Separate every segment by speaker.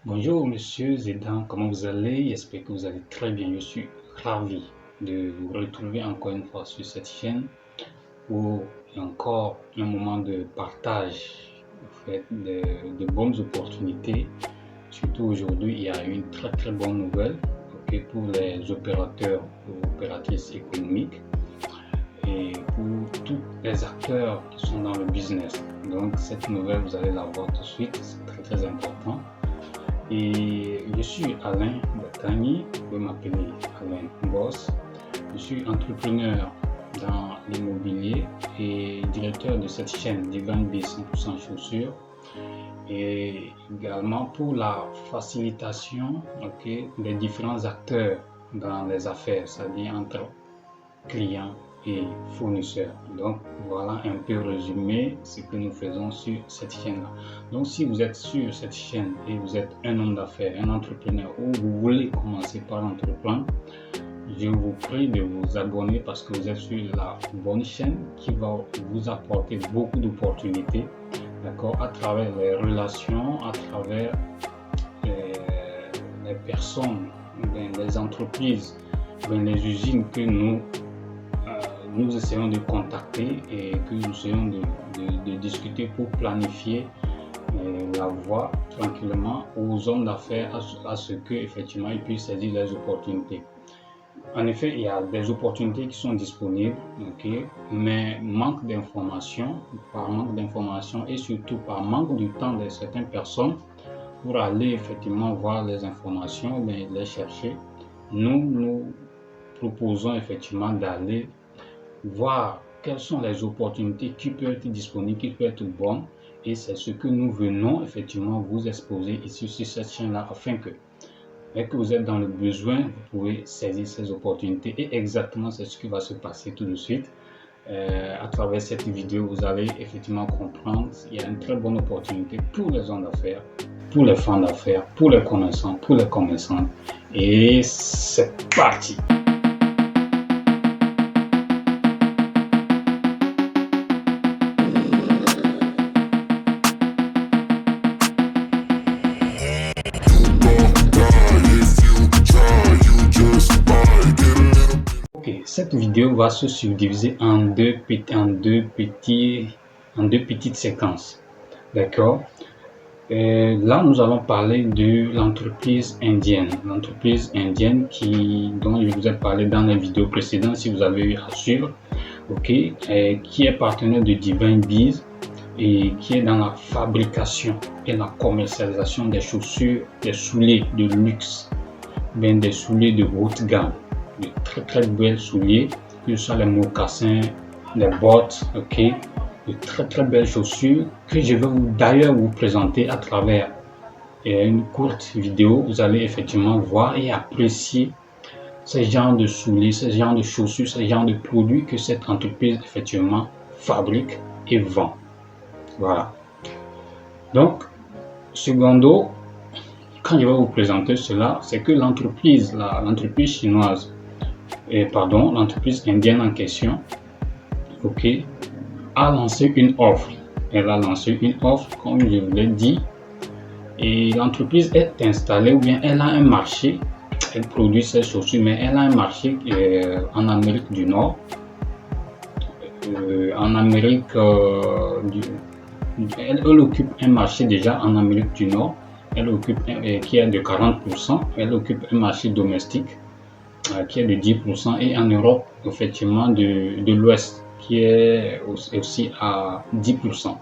Speaker 1: Bonjour Monsieur Zédan, comment vous allez? J'espère que vous allez très bien. Je suis ravi de vous retrouver encore une fois sur cette chaîne pour encore un moment de partage en fait, de bonnes opportunités. Surtout aujourd'hui, il y a une très bonne nouvelle pour les opérateurs ou opératrices économiques et pour tous les acteurs qui sont dans le business. Donc cette nouvelle, vous allez la voir tout de suite, c'est très important. Et je suis Alain Batani, vous pouvez m'appeler Alain Boss. Je suis entrepreneur dans l'immobilier et directeur de cette chaîne Divine Biz 100% chaussures. Et également pour la facilitation des différents acteurs dans les affaires, c'est-à-dire entre clients et fournisseurs. Donc voilà un peu résumé ce que nous faisons sur cette chaîne-là. Donc si vous êtes sur cette chaîne et vous êtes un homme d'affaires, un entrepreneur ou vous voulez commencer par entreprendre, je vous prie de vous abonner parce que vous êtes sur la bonne chaîne qui va vous apporter beaucoup d'opportunités, d'accord, à travers les relations, à travers les personnes, les entreprises, les usines que nous essayons de contacter et que nous essayons de discuter pour planifier la voie tranquillement aux hommes d'affaires à ce que effectivement ils puissent saisir les opportunités. En effet, il y a des opportunités qui sont disponibles, mais par manque d'information et surtout par manque du temps de certaines personnes pour aller effectivement voir les informations, les chercher. Nous proposons effectivement d'aller voir quelles sont les opportunités qui peuvent être disponibles, qui peuvent être bonnes, et c'est ce que nous venons effectivement vous exposer ici sur cette chaîne-là, afin que dès que vous êtes dans le besoin, vous pouvez saisir ces opportunités. Et exactement c'est ce qui va se passer tout de suite. À travers cette vidéo, vous allez effectivement comprendre qu'il y a une très bonne opportunité pour les hommes d'affaires, pour les femmes d'affaires, pour les commerçants, pour les commerçantes. Et c'est parti! Cette vidéo va se subdiviser en deux petites séquences. D'accord? Là, nous allons parler de l'entreprise indienne. L'entreprise indienne dont je vous ai parlé dans les vidéos précédentes, si vous avez eu à suivre, qui est partenaire de Divine Biz et qui est dans la fabrication et la commercialisation des chaussures, des souliers de luxe, des souliers de haute gamme, de très belles souliers, que ce soit les mocassins, les bottes, de très belles chaussures que je vais d'ailleurs vous présenter à travers une courte vidéo. Vous allez effectivement voir et apprécier ce genre de souliers, ce genre de chaussures, ce genre de produits que cette entreprise effectivement fabrique et vend. Voilà. Donc, secondo, quand je vais vous présenter cela, c'est que l'entreprise chinoise, l'entreprise indienne en question, a lancé une offre. Elle a lancé une offre, comme je vous l'ai dit, et l'entreprise est installée, ou bien elle a un marché. Elle produit ses chaussures, mais elle a un marché en Amérique du Nord, elle occupe un marché déjà en Amérique du Nord. Elle occupe qui est de 40%. Elle occupe un marché domestique qui est de 10%, et en Europe effectivement de l'Ouest qui est aussi à 10%.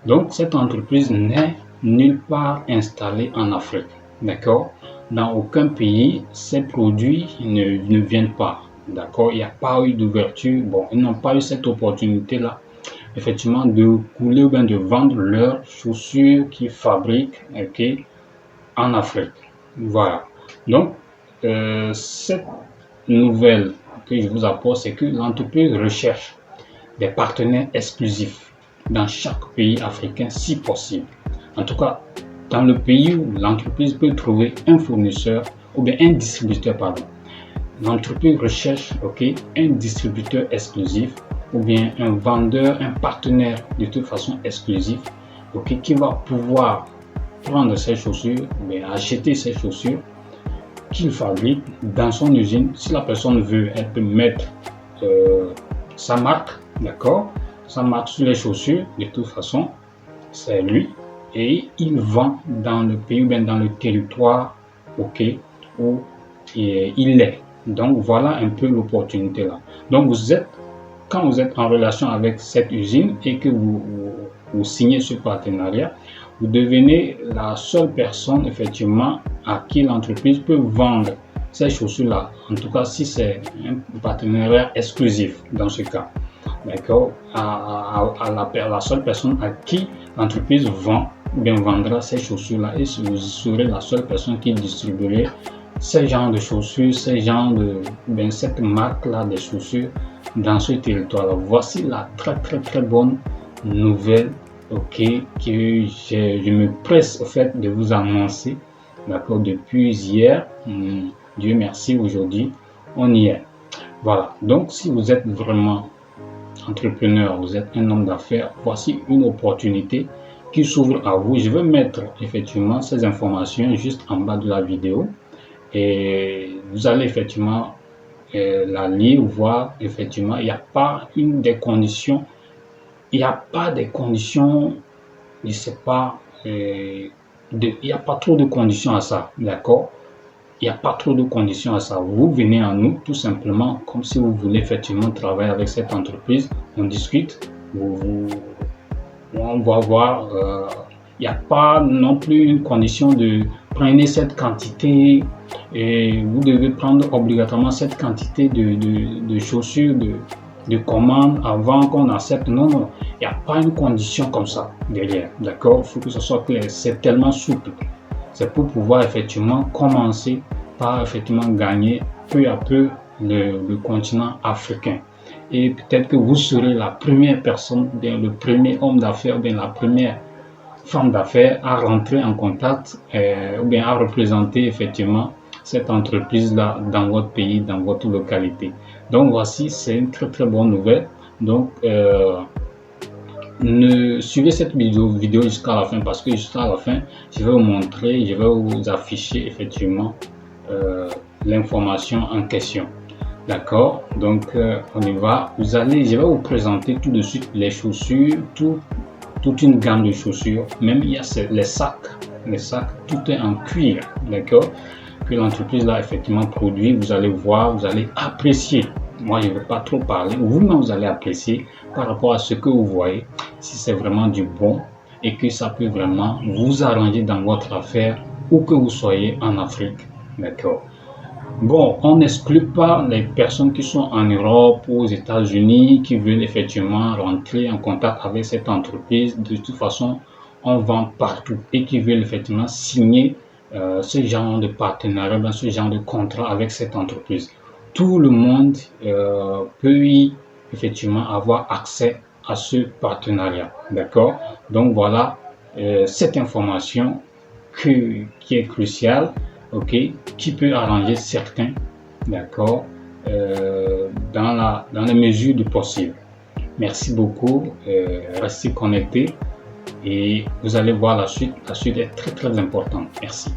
Speaker 1: Donc cette entreprise n'est nulle part installée en Afrique, d'accord? Dans aucun pays ces produits ne viennent pas, d'accord? Il n'y a pas eu d'ouverture, ils n'ont pas eu cette opportunité là effectivement de couler ou bien de vendre leurs chaussures qu'ils fabriquent en Afrique. Voilà. Donc cette nouvelle que je vous apporte, c'est que l'entreprise recherche des partenaires exclusifs dans chaque pays africain si possible. En tout cas, dans le pays où l'entreprise peut trouver un fournisseur ou bien un distributeur, l'entreprise recherche un distributeur exclusif ou bien un vendeur, un partenaire de toute façon exclusif, qui va pouvoir prendre ces chaussures, mais acheter ces chaussures qu'il fabrique dans son usine. Si la personne veut, elle peut mettre sa marque, d'accord, sa marque sur les chaussures. De toute façon, c'est lui, et il vend dans le pays ou bien dans le territoire, ok, où il est. Donc voilà un peu l'opportunité là. Donc quand vous êtes en relation avec cette usine et que vous signez ce partenariat, vous devenez la seule personne effectivement à qui l'entreprise peut vendre ces chaussures-là. En tout cas, si c'est un partenariat exclusif dans ce cas. D'accord, à la seule personne à qui l'entreprise vend ou bien vendra ces chaussures-là, et vous serez la seule personne qui distribuerait ces genres de chaussures, cette marque-là des chaussures dans ce territoire-là. Voici la très bonne nouvelle, ok, que je me presse au fait de vous annoncer, d'accord, depuis hier. Dieu merci, aujourd'hui on y est. Voilà, donc si vous êtes vraiment entrepreneur, vous êtes un homme d'affaires, voici une opportunité qui s'ouvre à vous. Je vais mettre effectivement ces informations juste en bas de la vidéo et vous allez effectivement la lire, voir effectivement, il n'y a pas des conditions, je sais pas, il n'y a pas trop de conditions à ça, d'accord? Il n'y a pas trop de conditions à ça. Vous venez à nous tout simplement comme si vous voulez effectivement travailler avec cette entreprise. On discute, on va voir. Il n'y a pas non plus une condition de prenez cette quantité et vous devez prendre obligatoirement cette quantité de chaussures, de commandes avant qu'on accepte. Non, il n'y a pas une condition comme ça derrière. D'accord? Il faut que ce soit clair. C'est tellement souple. C'est pour pouvoir effectivement commencer par effectivement gagner peu à peu le continent africain. Et peut-être que vous serez la première personne, bien le premier homme d'affaires, bien la première femme d'affaires à rentrer en contact ou bien à représenter effectivement cette entreprise-là dans votre pays, dans votre localité. Donc voici, c'est une très bonne nouvelle. Donc suivez cette vidéo jusqu'à la fin, parce que jusqu'à la fin, je vais vous montrer, je vais vous afficher effectivement l'information en question. D'accord, donc on y va. Je vais vous présenter tout de suite les chaussures, toute une gamme de chaussures. Même il y a les sacs, tout est en cuir, d'accord, que l'entreprise là effectivement produit. Vous allez voir, vous allez apprécier. Moi, je ne vais pas trop parler. Vous-même, vous allez apprécier par rapport à ce que vous voyez, si c'est vraiment du bon et que ça peut vraiment vous arranger dans votre affaire, où que vous soyez en Afrique. D'accord. Bon, on n'exclut pas les personnes qui sont en Europe ou aux États-Unis qui veulent effectivement rentrer en contact avec cette entreprise. De toute façon, on vend partout et qui veulent effectivement signer ce genre de partenariat, ce genre de contrat avec cette entreprise. Tout le monde peut y effectivement avoir accès à ce partenariat. D'accord? Donc voilà cette information qui est cruciale, ok, qui peut arranger certains, d'accord, dans les mesures du possible. Merci beaucoup, restez connectés et vous allez voir la suite. La suite est très importante. Merci.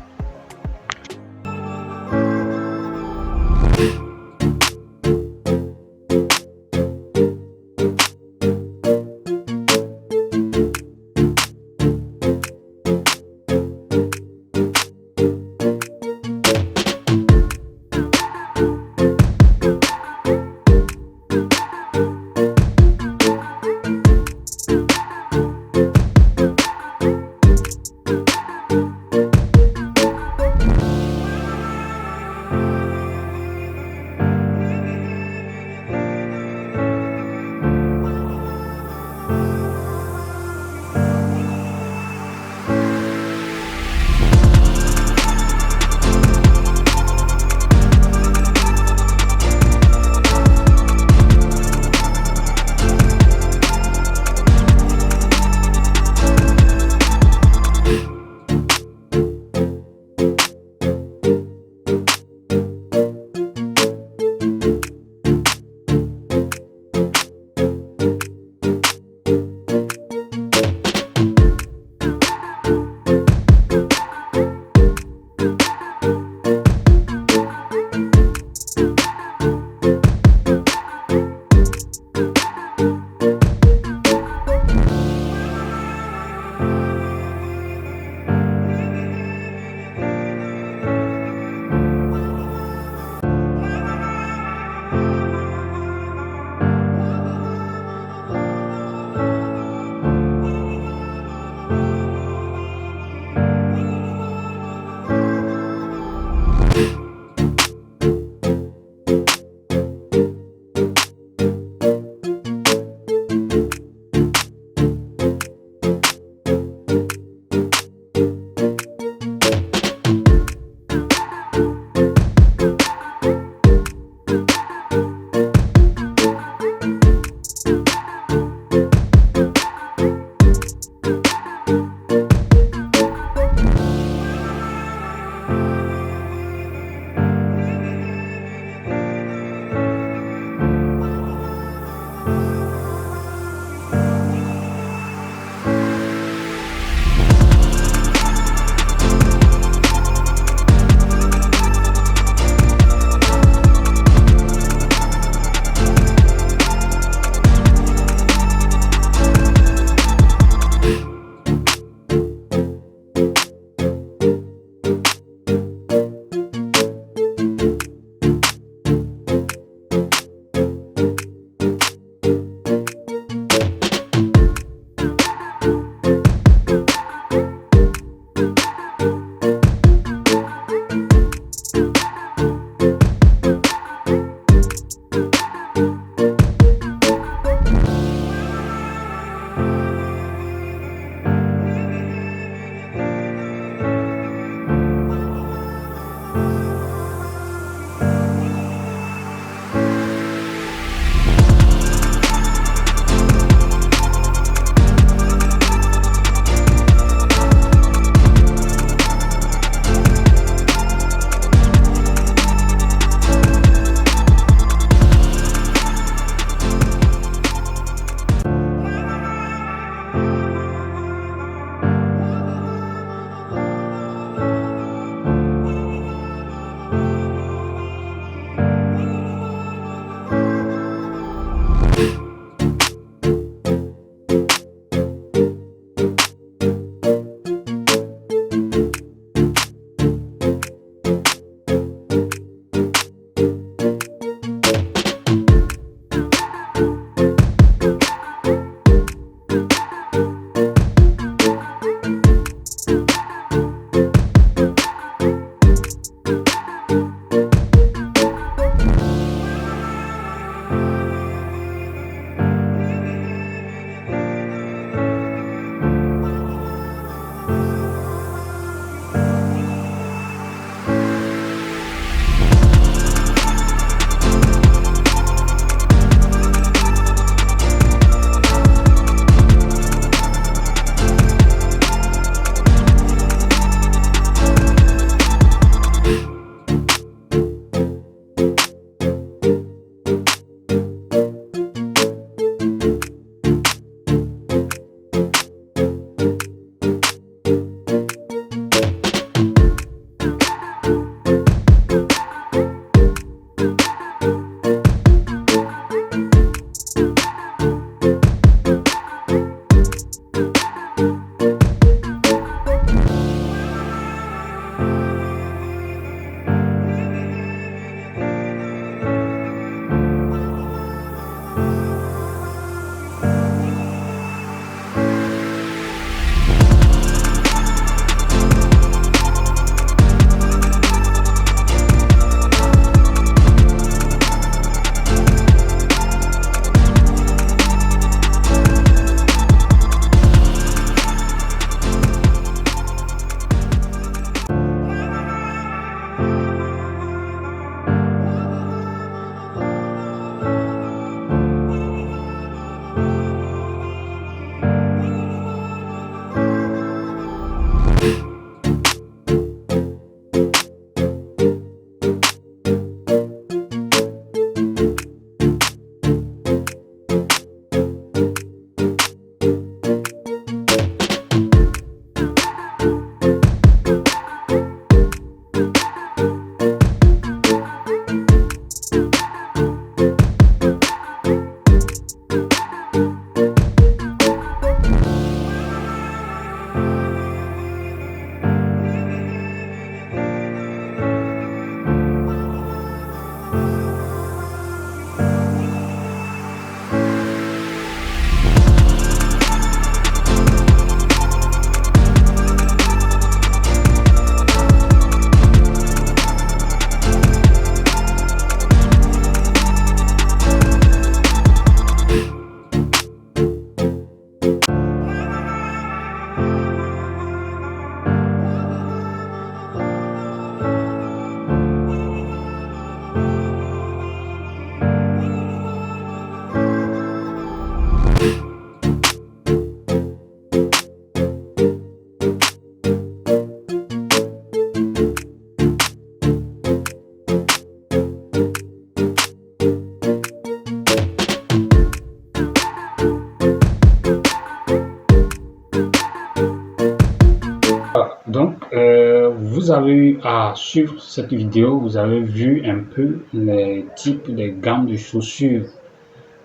Speaker 1: vous avez eu à suivre cette vidéo, vous avez vu un peu les types, les gammes de chaussures,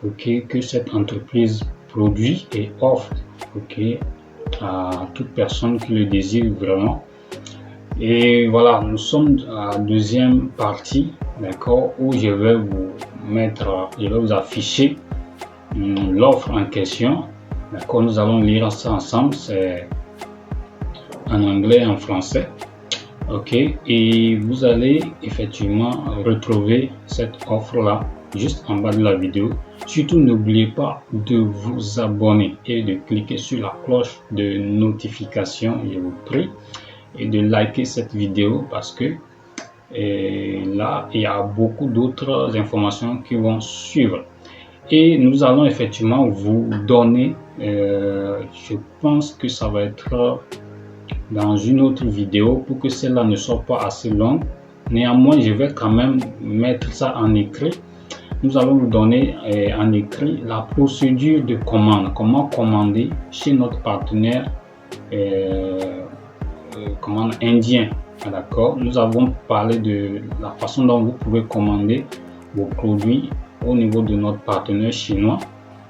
Speaker 1: ok, que cette entreprise produit et offre, ok, à toute personne qui le désire vraiment. Et voilà, nous sommes à la deuxième partie, d'accord, où je vais vous afficher l'offre en question, d'accord. Nous allons lire ça ensemble, c'est en anglais et en français, ok. Et vous allez effectivement retrouver cette offre là juste en bas de la vidéo. Surtout, n'oubliez pas de vous abonner et de cliquer sur la cloche de notification, je vous prie, et de liker cette vidéo parce que là, il y a beaucoup d'autres informations qui vont suivre. Et nous allons effectivement vous donner, je pense que ça va être dans une autre vidéo pour que celle-là ne soit pas assez longue. Néanmoins, je vais quand même mettre ça en écrit. Nous allons vous donner en écrit la procédure de commande, comment commander chez notre partenaire commande indien. D'accord, nous avons parlé de la façon dont vous pouvez commander vos produits au niveau de notre partenaire chinois.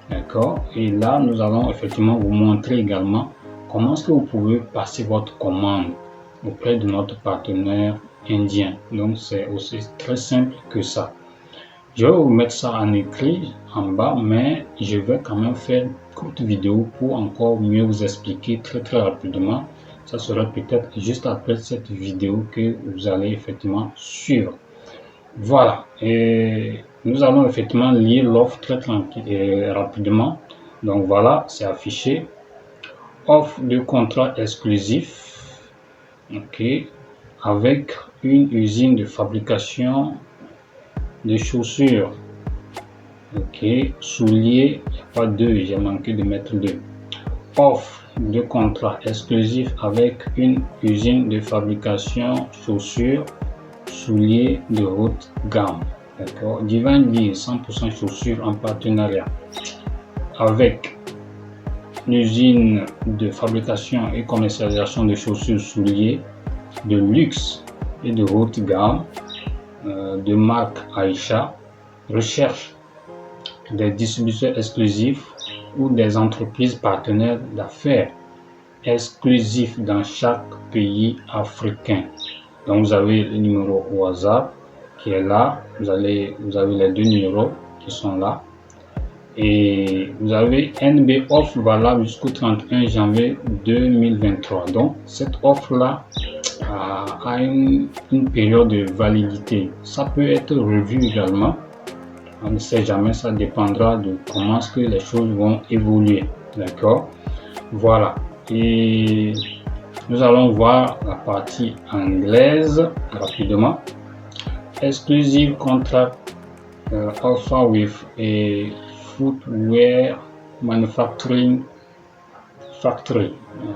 Speaker 1: D'accord, et là nous allons effectivement vous montrer également comment est-ce que vous pouvez passer votre commande auprès de notre partenaire indien. Donc c'est aussi très simple que ça. Je vais vous mettre ça en écrit en bas, mais je vais quand même faire une courte vidéo pour encore mieux vous expliquer très rapidement. Ça sera peut-être juste après cette vidéo que vous allez effectivement suivre. Voilà, et nous allons effectivement lire l'offre très rapidement. Donc voilà, c'est affiché. Offre de contrat exclusif, ok, avec une usine de fabrication de chaussures, ok, souliers, il n'y a pas deux, j'ai manqué de mettre deux. Offre de contrat exclusif avec une usine de fabrication chaussures, souliers de haute gamme, d'accord. Divine Bees 100% chaussures en partenariat avec une usine de fabrication et commercialisation de chaussures, souliers de luxe et de haute gamme de marque Aïcha. Recherche des distributeurs exclusifs ou des entreprises partenaires d'affaires exclusifs dans chaque pays africain. Donc vous avez le numéro WhatsApp qui est là, vous avez les deux numéros qui sont là, et vous avez NB offre valable jusqu'au 31 janvier 2023. Donc cette offre là a une période de validité. Ça peut être revu également, on ne sait jamais, ça dépendra de comment est-ce que les choses vont évoluer, d'accord. Voilà, et nous allons voir la partie anglaise rapidement. Exclusive contract offer with a footwear manufacturing factory,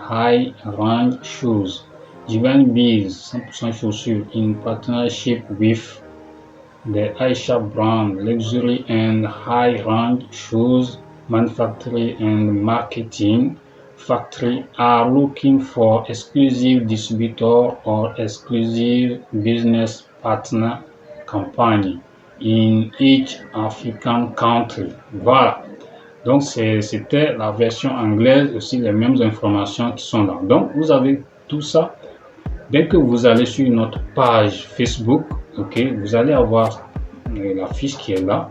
Speaker 1: high range shoes, Divine Bees 100% chaussures in partnership with the Aïcha brand luxury and high range shoes manufacturing and marketing factory are looking for exclusive distributor or exclusive business partner company in each African country. Voilà, donc c'était la version anglaise, aussi les mêmes informations qui sont là. Donc vous avez tout ça. Dès que vous allez sur notre page Facebook, ok, vous allez avoir la fiche qui est là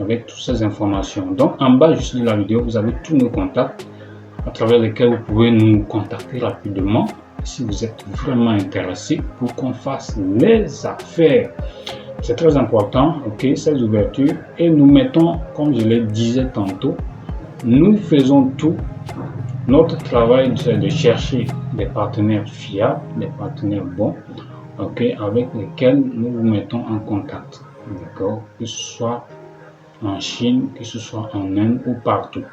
Speaker 1: avec toutes ces informations. Donc en bas juste de la vidéo, vous avez tous nos contacts à travers lesquels vous pouvez nous contacter rapidement si vous êtes vraiment intéressé pour qu'on fasse les affaires. C'est très important, ok, ces ouvertures, et nous mettons, comme je le disais tantôt, nous faisons tout. Notre travail, c'est de chercher des partenaires fiables, des partenaires bons, ok, avec lesquels nous vous mettons en contact, d'accord, que ce soit en Chine, que ce soit en Inde ou partout.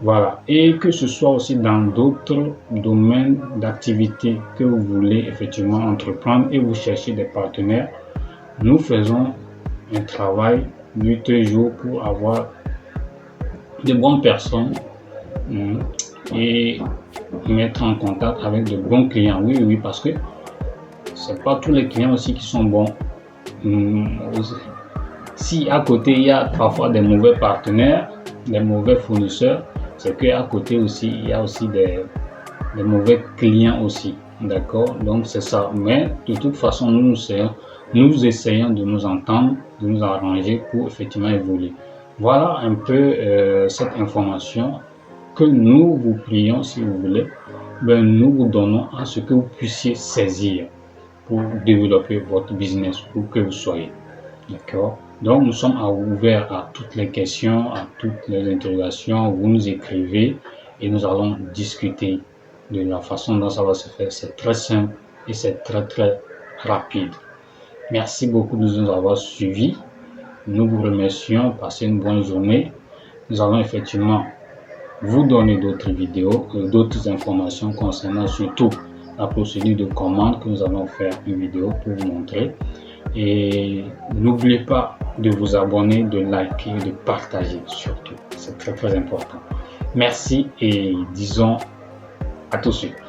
Speaker 1: Voilà, et que ce soit aussi dans d'autres domaines d'activité que vous voulez effectivement entreprendre et vous cherchez des partenaires, nous faisons un travail nuit et jour pour avoir de bonnes personnes et mettre en contact avec de bons clients. Oui, parce que c'est pas tous les clients aussi qui sont bons. Si à côté il y a parfois des mauvais partenaires, des mauvais fournisseurs, c'est qu'à côté aussi il y a aussi des mauvais clients aussi, d'accord? Donc c'est ça. Mais de toute façon, nous essayons de nous entendre, de nous arranger pour effectivement évoluer. Voilà un peu cette information que nous vous prions, si vous voulez, nous vous donnons à ce que vous puissiez saisir pour développer votre business, pour que vous soyez. D'accord? Donc, nous sommes ouverts à toutes les questions, à toutes les interrogations. Vous nous écrivez et nous allons discuter de la façon dont ça va se faire. C'est très simple et c'est très, très rapide. Merci beaucoup de nous avoir suivis. Nous vous remercions. Passez une bonne journée. Nous allons effectivement vous donner d'autres vidéos, d'autres informations concernant surtout la procédure de commande que nous allons faire une vidéo pour vous montrer. Et n'oubliez pas de vous abonner, de liker, de partager surtout. C'est très très important. Merci et disons à tout de suite.